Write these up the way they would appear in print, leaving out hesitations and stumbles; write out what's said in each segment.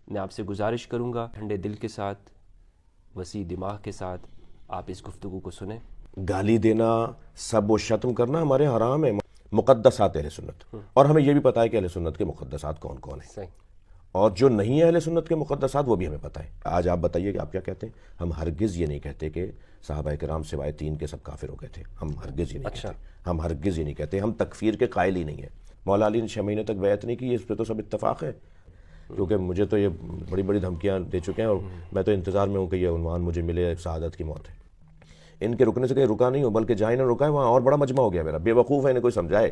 میں آپ سے گزارش کروں گا ٹھنڈے دل کے ساتھ، وسیع دماغ کے ساتھ آپ اس گفتگو کو سنیں۔ گالی دینا، سب و شتم کرنا ہمارے حرام ہے، مقدسات اہل سنت، اور ہمیں یہ بھی پتہ ہے کہ اہل سنت کے مقدسات کون کون ہیں، صحیح۔ اور جو نہیں ہے اہل سنت کے مقدسات وہ بھی ہمیں پتہ ہے۔ آج آپ بتائیے کہ آپ کیا کہتے ہیں؟ ہم ہرگز یہ نہیں کہتے کہ صحابہ کرام سوائے 3 کے سب کافر ہو گئے تھے، ہم ہرگز یہ نہیں اچھا۔ کہتے، ہم ہرگز یہ نہیں کہتے، ہم تکفیر کے قائل ہی نہیں ہیں۔ مولا علی نے 6 مہینے تک بیعت نہیں کی، اس پہ تو سب اتفاق ہے، کیونکہ مجھے تو یہ بڑی بڑی دھمکیاں دے چکے ہیں، اور میں تو انتظار میں ہوں کہ یہ عنوان مجھے ملے، سعادت کی موت ہے۔ ان کے رکنے سے کہیں رکا نہیں ہوں، بلکہ جہاں انہیں رکا ہے وہاں اور بڑا مجمع ہو گیا میرا، بے وقوف ہے، انہیں کوئی سمجھائے۔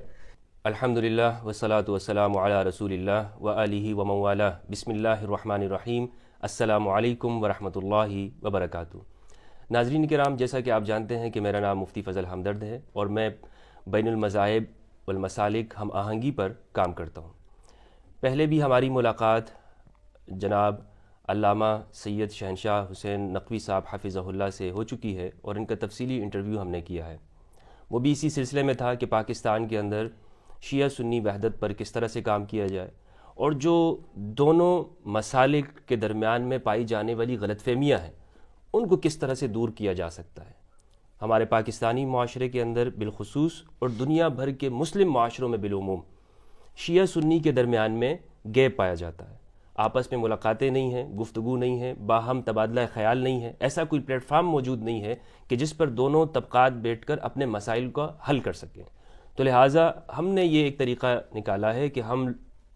الحمدللہ والصلاة والسلام علی رسول اللہ وآلہ ومن والہ۔ بسم اللہ الرحمن الرحیم۔ السلام علیکم ورحمۃ اللہ وبرکاتہ۔ ناظرین کرام، جیسا کہ آپ جانتے ہیں کہ میرا نام مفتی فضل ہمدرد ہے، اور میں بین المذاہب والمسالک ہم آہنگی پر کام کرتا ہوں۔ پہلے بھی ہماری ملاقات جناب علامہ سید شہنشاہ حسین نقوی صاحب حفظہ اللہ سے ہو چکی ہے، اور ان کا تفصیلی انٹرویو ہم نے کیا ہے۔ وہ بھی اسی سلسلے میں تھا کہ پاکستان کے اندر شیعہ سنی وحدت پر کس طرح سے کام کیا جائے، اور جو دونوں مسالک کے درمیان میں پائی جانے والی غلط فہمیاں ہیں ان کو کس طرح سے دور کیا جا سکتا ہے۔ ہمارے پاکستانی معاشرے کے اندر بالخصوص اور دنیا بھر کے مسلم معاشروں میں بالعموم شیعہ سنی کے درمیان میں گیپ پایا جاتا ہے، آپس میں ملاقاتیں نہیں ہیں، گفتگو نہیں ہے، باہم تبادلہ خیال نہیں ہے، ایسا کوئی پلیٹ فارم موجود نہیں ہے کہ جس پر دونوں طبقات بیٹھ کر اپنے مسائل کا حل کر سکیں۔ تو لہٰذا ہم نے یہ ایک طریقہ نکالا ہے کہ ہم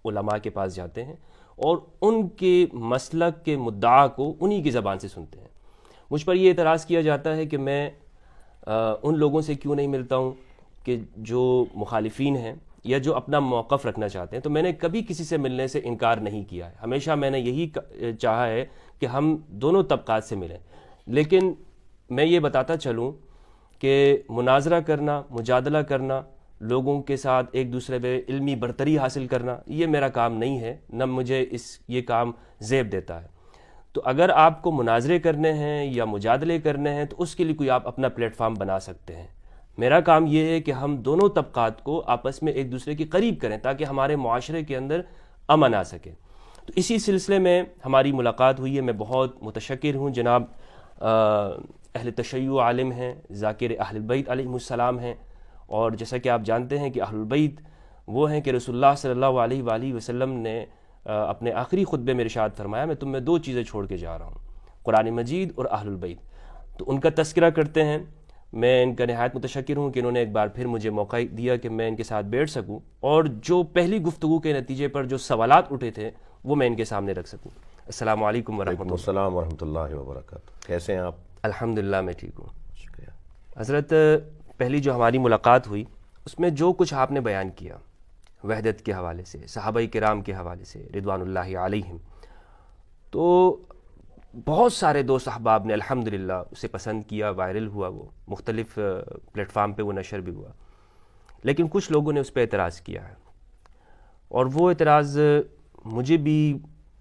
علماء کے پاس جاتے ہیں اور ان کے مسلک کے مدعا کو انہی کی زبان سے سنتے ہیں۔ مجھ پر یہ اعتراض کیا جاتا ہے کہ میں ان لوگوں سے کیوں نہیں ملتا ہوں کہ جو مخالفین ہیں یا جو اپنا موقف رکھنا چاہتے ہیں، تو میں نے کبھی کسی سے ملنے سے انکار نہیں کیا ہے، ہمیشہ میں نے یہی چاہا ہے کہ ہم دونوں طبقات سے ملیں۔ لیکن میں یہ بتاتا چلوں کہ مناظرہ کرنا، مجادلہ کرنا، لوگوں کے ساتھ ایک دوسرے پہ علمی برتری حاصل کرنا، یہ میرا کام نہیں ہے، نہ مجھے یہ کام زیب دیتا ہے۔ تو اگر آپ کو مناظرے کرنے ہیں یا مجادلے کرنے ہیں تو اس کے لیے کوئی آپ اپنا پلیٹ فارم بنا سکتے ہیں۔ میرا کام یہ ہے کہ ہم دونوں طبقات کو آپس میں ایک دوسرے کے قریب کریں تاکہ ہمارے معاشرے کے اندر امن آ سکے۔ تو اسی سلسلے میں ہماری ملاقات ہوئی ہے۔ میں بہت متشکر ہوں، جناب اہل تشیع عالم ہیں، ذاکر اہل البیت علیہم السلام ہیں، اور جیسا کہ آپ جانتے ہیں کہ اہل البیت وہ ہیں کہ رسول اللہ صلی اللہ علیہ وآلہ وسلم نے اپنے آخری خطبے میں ارشاد فرمایا، میں تم میں 2 چیزیں چھوڑ کے جا رہا ہوں، قرآن مجید اور اہل البیت۔ تو ان کا تذکرہ کرتے ہیں۔ میں ان کا نہایت متشکر ہوں کہ انہوں نے ایک بار پھر مجھے موقع دیا کہ میں ان کے ساتھ بیٹھ سکوں، اور جو پہلی گفتگو کے نتیجے پر جو سوالات اٹھے تھے وہ میں ان کے سامنے رکھ سکوں۔ السلام علیکم ورحمۃ وعلیکم اللہ۔ السلام ورحمۃ اللہ وبرکاتہ۔ کیسے ہیں آپ؟ الحمدللہ میں ٹھیک ہوں۔ شکریہ۔ حضرت، پہلی جو ہماری ملاقات ہوئی اس میں جو کچھ آپ نے بیان کیا وحدت کے حوالے سے، صحابہ کرام کے حوالے سے رضوان اللہ علیہم، تو بہت سارے دوست احباب نے الحمدللہ اسے پسند کیا، وائرل ہوا، وہ مختلف پلیٹ فارم پہ وہ نشر بھی ہوا، لیکن کچھ لوگوں نے اس پہ اعتراض کیا ہے، اور وہ اعتراض مجھے بھی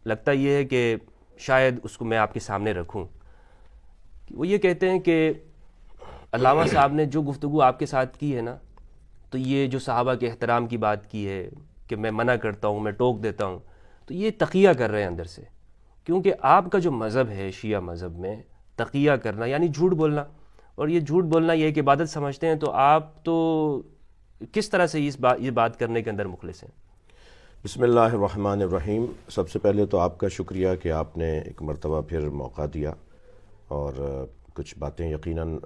لگتا یہ ہے کہ شاید اس کو میں آپ کے سامنے رکھوں۔ وہ یہ کہتے ہیں کہ علامہ صاحب نے جو گفتگو آپ کے ساتھ کی ہے نا، تو یہ جو صحابہ کے احترام کی بات کی ہے کہ میں منع کرتا ہوں، میں ٹوک دیتا ہوں، تو یہ تقیہ کر رہے ہیں اندر سے، کیونکہ آپ کا جو مذہب ہے شیعہ مذہب میں تقیہ کرنا یعنی جھوٹ بولنا، اور یہ جھوٹ بولنا یہ ایک عبادت سمجھتے ہیں، تو آپ تو کس طرح سے یہ بات کرنے کے اندر مخلص ہیں؟ بسم اللہ الرحمن الرحیم۔ سب سے پہلے تو آپ کا شکریہ کہ آپ نے ایک مرتبہ پھر موقع دیا، اور کچھ باتیں یقیناً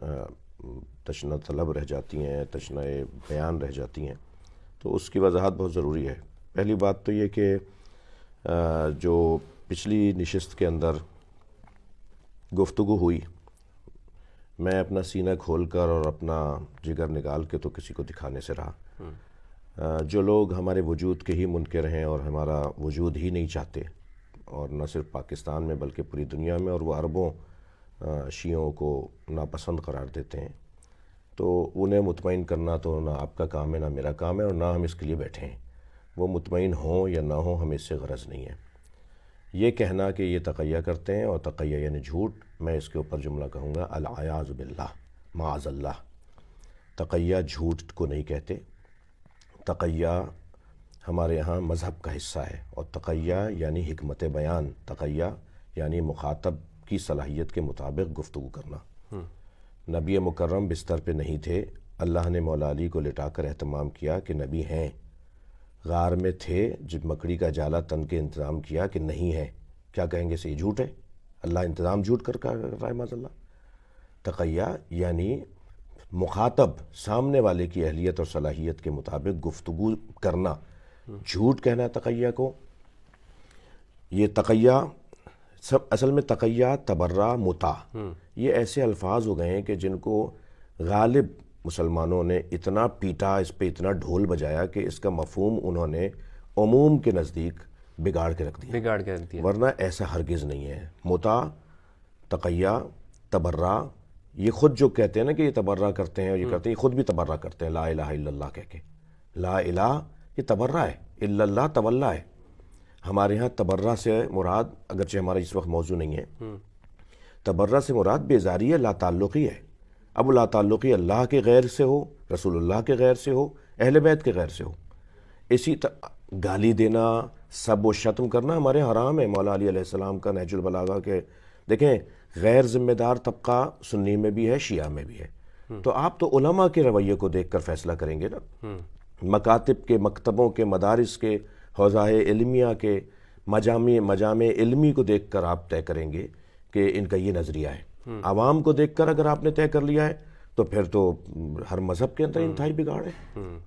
تشنہ طلب رہ جاتی ہیں، تشنہ بیان رہ جاتی ہیں، تو اس کی وضاحت بہت ضروری ہے۔ پہلی بات تو یہ کہ جو پچھلی نشست کے اندر گفتگو ہوئی، میں اپنا سینہ کھول کر اور اپنا جگر نکال کے تو کسی کو دکھانے سے رہا۔ جو لوگ ہمارے وجود کے ہی منکر ہیں اور ہمارا وجود ہی نہیں چاہتے، اور نہ صرف پاکستان میں بلکہ پوری دنیا میں، اور وہ عربوں شیعوں کو ناپسند قرار دیتے ہیں، تو انہیں مطمئن کرنا تو نہ آپ کا کام ہے نہ میرا کام ہے، اور نہ ہم اس کے لیے بیٹھے ہیں۔ وہ مطمئن ہوں یا نہ ہوں، ہمیں اس سے غرض نہیں ہے۔ یہ کہنا کہ یہ تقیہ کرتے ہیں، اور تقیہ یعنی جھوٹ، میں اس کے اوپر جملہ کہوں گا العیاذ باللہ، معاذ اللہ۔ تقیہ جھوٹ کو نہیں کہتے، تقیہ ہمارے یہاں مذہب کا حصہ ہے، اور تقیہ یعنی حکمت بیان، تقیہ یعنی مخاطب کی صلاحیت کے مطابق گفتگو کرنا۔ نبی مکرم بستر پہ نہیں تھے، اللہ نے مولا علی کو لٹا کر اہتمام کیا کہ نبی ہیں۔ غار میں تھے جب مکڑی کا جالا تن کے انتظام کیا کہ نہیں ہے، کیا کہیں گے سے یہ جھوٹ ہے، اللہ انتظام جھوٹ کر رہا ہے معاذ اللہ۔ تقیہ یعنی مخاطب سامنے والے کی اہلیت اور صلاحیت کے مطابق گفتگو کرنا، جھوٹ کہنا ہے تقیہ کو۔ یہ تقیہ اصل میں تقیہ، تبرہ، متا، یہ ایسے الفاظ ہو گئے ہیں کہ جن کو غالب مسلمانوں نے اتنا پیٹا، اس پہ اتنا ڈھول بجایا کہ اس کا مفہوم انہوں نے عموم کے نزدیک بگاڑ کے رکھ دیا، ورنہ ایسا ہرگز نہیں ہے۔ متا، تقیہ، تبرہ، یہ خود جو کہتے ہیں نا کہ یہ تبرہ کرتے ہیں اور یہ کرتے ہیں، یہ خود بھی تبرہ کرتے ہیں لا الہ الا اللہ کہہ کے۔ لا الہ یہ تبرہ ہے، الا اللہ تولا ہے۔ ہمارے ہاں تبرہ سے مراد، اگرچہ ہمارا اس وقت موضوع نہیں ہے، تبرہ سے مراد بیزاری ہے، لا تعلقی ہے۔ اب وہ لا تعلقی اللہ کے غیر سے ہو، رسول اللہ کے غیر سے ہو، اہل بیت کے غیر سے ہو۔ اسی گالی دینا، سب و شتم کرنا ہمارے حرام ہے۔ مولا علی علیہ السلام کا نہج البلاغہ کے دیکھیں، غیر ذمہ دار طبقہ سنی میں بھی ہے، شیعہ میں بھی ہے، تو آپ تو علماء کے رویے کو دیکھ کر فیصلہ کریں گے نا، مکاتب کے، مکتبوں کے، مدارس کے، حوزہ علمیہ کے، مجامع علمی کو دیکھ کر آپ طے کریں گے کہ ان کا یہ نظریہ ہے۔ عوام کو دیکھ کر اگر آپ نے طے کر لیا ہے تو پھر تو ہر مذہب کے اندر انتہائی بگاڑ ہے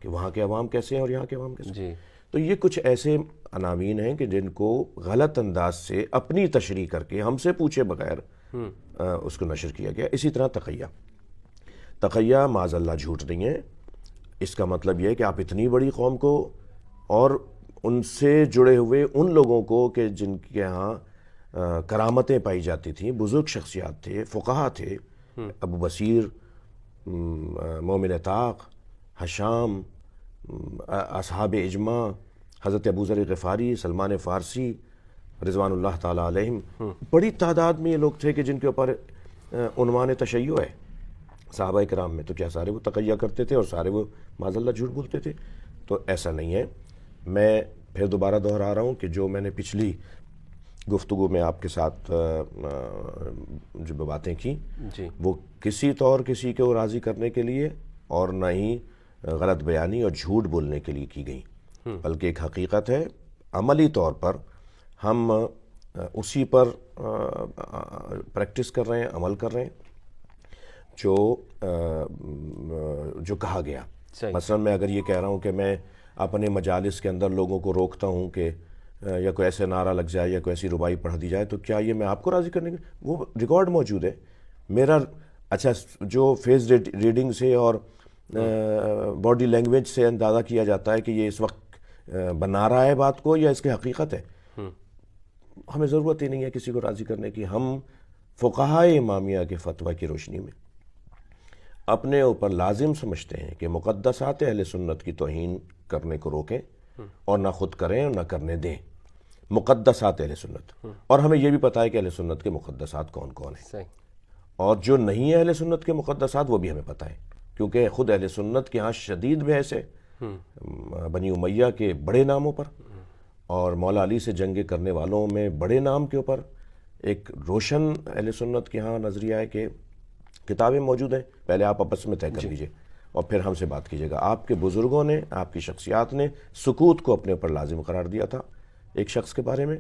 کہ وہاں کے عوام کیسے ہیں اور یہاں کے عوام کیسے ہیں۔ تو یہ کچھ ایسے عناوین ہیں کہ جن کو غلط انداز سے اپنی تشریح کر کے ہم سے پوچھے بغیر اس کو نشر کیا گیا۔ اسی طرح تقیہ معاذ اللہ جھوٹ نہیں ہے، اس کا مطلب یہ ہے کہ آپ اتنی بڑی قوم کو اور ان سے جڑے ہوئے ان لوگوں کو کہ جن کے یہاں کرامتیں پائی جاتی تھیں، بزرگ شخصیات تھے، فقہا تھے، ابو بصیر، مومن طاق، حشام، اصحاب اجماع، حضرت ابو ذر غفاری، سلمان فارسی رضوان اللہ تعالیٰ علیہم، بڑی تعداد میں یہ لوگ تھے کہ جن کے اوپر عنوان تشیع ہے صحابہ کرام میں۔ تو کیا سارے وہ تقیہ کرتے تھے اور سارے وہ معاذ اللہ جھوٹ بولتے تھے؟ تو ایسا نہیں ہے۔ میں پھر دوبارہ دہرا رہا ہوں کہ جو میں نے پچھلی گفتگو میں آپ کے ساتھ جو باتیں کی، وہ کسی طور کسی کو راضی کرنے کے لیے اور نہ ہی غلط بیانی اور جھوٹ بولنے کے لیے کی گئیں، بلکہ ایک حقیقت ہے۔ عملی طور پر ہم اسی پر پریکٹس کر رہے ہیں، عمل کر رہے ہیں جو کہا گیا۔ مثلا میں اگر یہ کہہ رہا ہوں کہ میں اپنے مجالس کے اندر لوگوں کو روکتا ہوں کہ یا کوئی ایسے نعرہ لگ جائے یا کوئی ایسی ربائی پڑھ دی جائے، تو کیا یہ میں آپ کو راضی کرنے کے؟ وہ ریکارڈ موجود ہے میرا۔ اچھا، جو فیس ریڈنگ سے اور باڈی لینگویج سے اندازہ کیا جاتا ہے کہ یہ اس وقت بنا رہا ہے بات کو یا اس کی حقیقت ہے، ہمیں ضرورت ہی نہیں ہے کسی کو راضی کرنے کی۔ ہم فقہائے امامیہ کے فتویٰ کی روشنی میں اپنے اوپر لازم سمجھتے ہیں کہ مقدسات اہل سنت کی توہین کرنے کو روکیں اور نہ خود کریں اور نہ کرنے دیں۔ مقدسات اہل سنت، اور ہمیں یہ بھی پتہ ہے کہ اہل سنت کے مقدسات کون کون ہیں، اور جو نہیں ہے اہل سنت کے مقدسات وہ بھی ہمیں پتہ ہے، کیونکہ خود اہل سنت کے ہاں شدید بحث ہے بنی امیہ کے بڑے ناموں پر، اور مولا علی سے جنگیں کرنے والوں میں بڑے نام کے اوپر ایک روشن اہل سنت کے ہاں نظریہ ہے کہ کتابیں موجود ہیں۔ پہلے آپ آپس میں طے کر لیجئے اور پھر ہم سے بات کیجیے گا۔ آپ کے بزرگوں نے، آپ کی شخصیات نے سکوت کو اپنے اوپر لازم قرار دیا تھا ایک شخص کے بارے میں،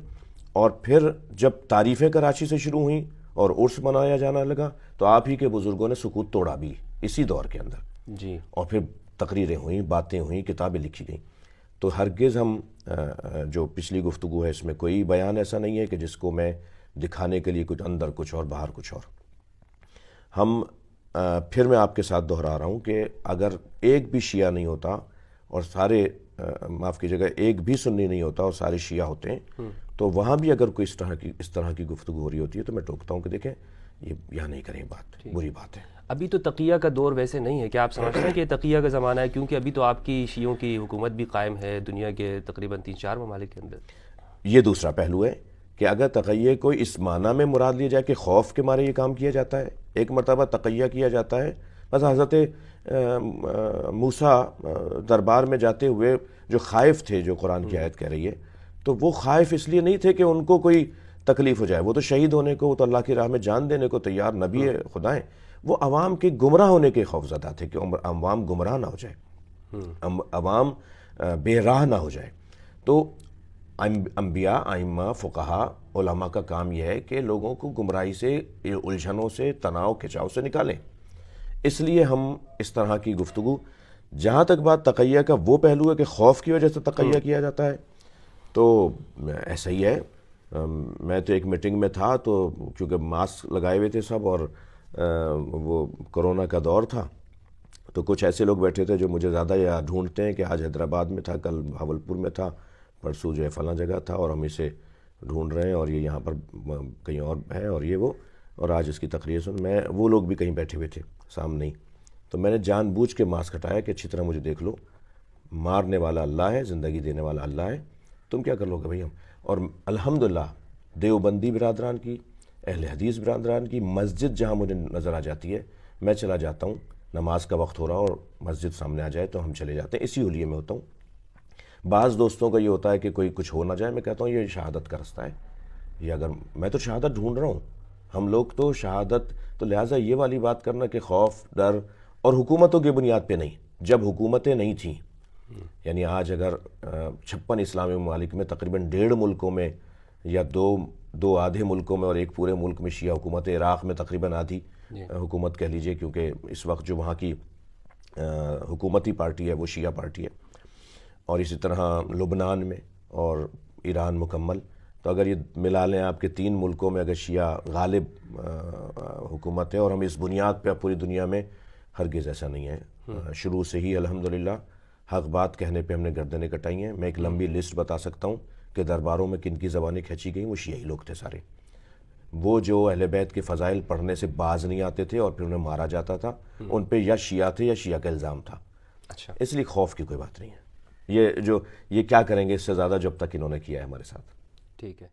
اور پھر جب تعریفیں کراچی سے شروع ہوئیں اور عرس منایا جانا لگا تو آپ ہی کے بزرگوں نے سکوت توڑا بھی اسی دور کے اندر، اور پھر تقریریں ہوئیں، باتیں ہوئیں، کتابیں لکھی گئیں۔ تو ہرگز ہم جو پچھلی گفتگو ہے اس میں کوئی بیان ایسا نہیں ہے کہ جس کو میں دکھانے کے لیے کچھ اندر کچھ اور باہر کچھ اور۔ ہم پھر میں آپ کے ساتھ دہرا رہا ہوں کہ اگر ایک بھی شیعہ نہیں ہوتا اور سارے معاف کیجیے گا ایک بھی سنی نہیں ہوتا اور سارے شیعہ ہوتے ہیں، تو وہاں بھی اگر کوئی اس طرح کی گفتگو ہو رہی ہوتی ہے تو میں ٹوکتا ہوں کہ دیکھیں یہ یہاں نہیں کریں، بات بری بات ہے۔ ابھی تو تقیہ کا دور ویسے نہیں ہے، کیا آپ سمجھتے ہیں کہ یہ تقیہ کا زمانہ ہے؟ کیونکہ ابھی تو آپ کی شیعوں کی حکومت بھی قائم ہے دنیا کے تقریباً 3-4 ممالک کے اندر۔ یہ دوسرا پہلو ہے کہ اگر تقیہ کو اس معنی میں مراد لیا جائے کہ خوف کے مارے یہ کام کیا جاتا ہے، ایک مرتبہ تقیہ کیا جاتا ہے بس حضرت موسیٰ دربار میں جاتے ہوئے جو خائف تھے، جو قرآن کی آیت کہہ رہی ہے، تو وہ خائف اس لیے نہیں تھے کہ ان کو کوئی تکلیف ہو جائے، وہ تو شہید ہونے کو، وہ تو اللہ کی راہ میں جان دینے کو تیار نبی خدا ہیں، وہ عوام کے گمراہ ہونے کے خوف زدہ تھے کہ عوام گمراہ نہ ہو جائے، عوام بے راہ نہ ہو جائے۔ تو انبیاء، ائمہ، فقہا، علماء کا کام یہ ہے کہ لوگوں کو گمراہی سے، الجھنوں سے، تناؤ کھچاؤ سے نکالیں۔ اس لیے ہم اس طرح کی گفتگو، جہاں تک بات تقیہ کا وہ پہلو ہے کہ خوف کی وجہ سے تقیہ کیا جاتا ہے، تو ایسا ہی ہے۔ میں تو ایک میٹنگ میں تھا، تو کیونکہ ماسک لگائے ہوئے تھے سب اور وہ کرونا کا دور تھا، تو کچھ ایسے لوگ بیٹھے تھے جو مجھے زیادہ یا ڈھونڈتے ہیں کہ آج حیدرآباد میں تھا، کل بھاولپور میں تھا، پرسوں جو ہے فلاں جگہ تھا، اور ہم اسے ڈھونڈ رہے ہیں، اور یہ یہاں پر کہیں اور ہے، اور یہ وہ، اور آج اس کی تقریر سن، میں وہ لوگ بھی کہیں بیٹھے ہوئے تھے سامنے ہی، تو میں نے جان بوجھ کے ماسک ہٹایا کہ اچھی طرح مجھے دیکھ لو، مارنے والا اللہ ہے، زندگی دینے والا اللہ ہے، تم کیا کر لو گے بھائی ہم۔ اور الحمدللہ دیوبندی برادران کی، اہل حدیث برادران کی مسجد جہاں مجھے نظر آ جاتی ہے، میں چلا جاتا ہوں، نماز کا وقت ہو رہا اور مسجد سامنے آ جائے تو ہم چلے جاتے ہیں، اسی حلیے میں ہوتا ہوں۔ بعض دوستوں کا یہ ہوتا ہے کہ کوئی کچھ ہو نہ جائے، میں کہتا ہوں یہ شہادت کا رستہ ہے، یہ اگر میں تو شہادت ڈھونڈ رہا ہوں، ہم لوگ تو شہادت، تو لہٰذا یہ والی بات کرنا کہ خوف، ڈر، اور حکومتوں کی بنیاد پہ نہیں، جب حکومتیں نہیں تھیں، یعنی آج اگر 56 اسلامی ممالک میں تقریباً 1.5 ملکوں میں یا دو آدھے ملکوں میں اور ایک پورے ملک میں شیعہ حکومت، عراق میں تقریباً آدھی حکومت کہہ لیجئے، کیونکہ اس وقت جو وہاں کی حکومتی پارٹی ہے وہ شیعہ پارٹی ہے، اور اسی طرح لبنان میں اور ایران مکمل، تو اگر یہ ملا لیں آپ کے 3 ملکوں میں اگر شیعہ غالب حکومت ہے، اور ہم اس بنیاد پہ پوری دنیا میں، ہرگز ایسا نہیں ہے، شروع سے ہی الحمدللہ حق بات کہنے پہ ہم نے گردنیں کٹائی ہیں۔ میں ایک لمبی لسٹ بتا سکتا ہوں کہ درباروں میں کن کی زبانیں کھینچی گئیں، وہ شیعی لوگ تھے سارے، وہ جو اہل بیت کے فضائل پڑھنے سے باز نہیں آتے تھے اور پھر انہیں مارا جاتا تھا، ان پہ یا شیعہ تھے یا شیعہ کا الزام تھا۔ اچھا، اس لیے خوف کی کوئی بات نہیں ہے، یہ کیا کریں گے اس سے زیادہ جب تک انہوں نے کیا ہے ہمارے ساتھ۔ ٹھیک ہے۔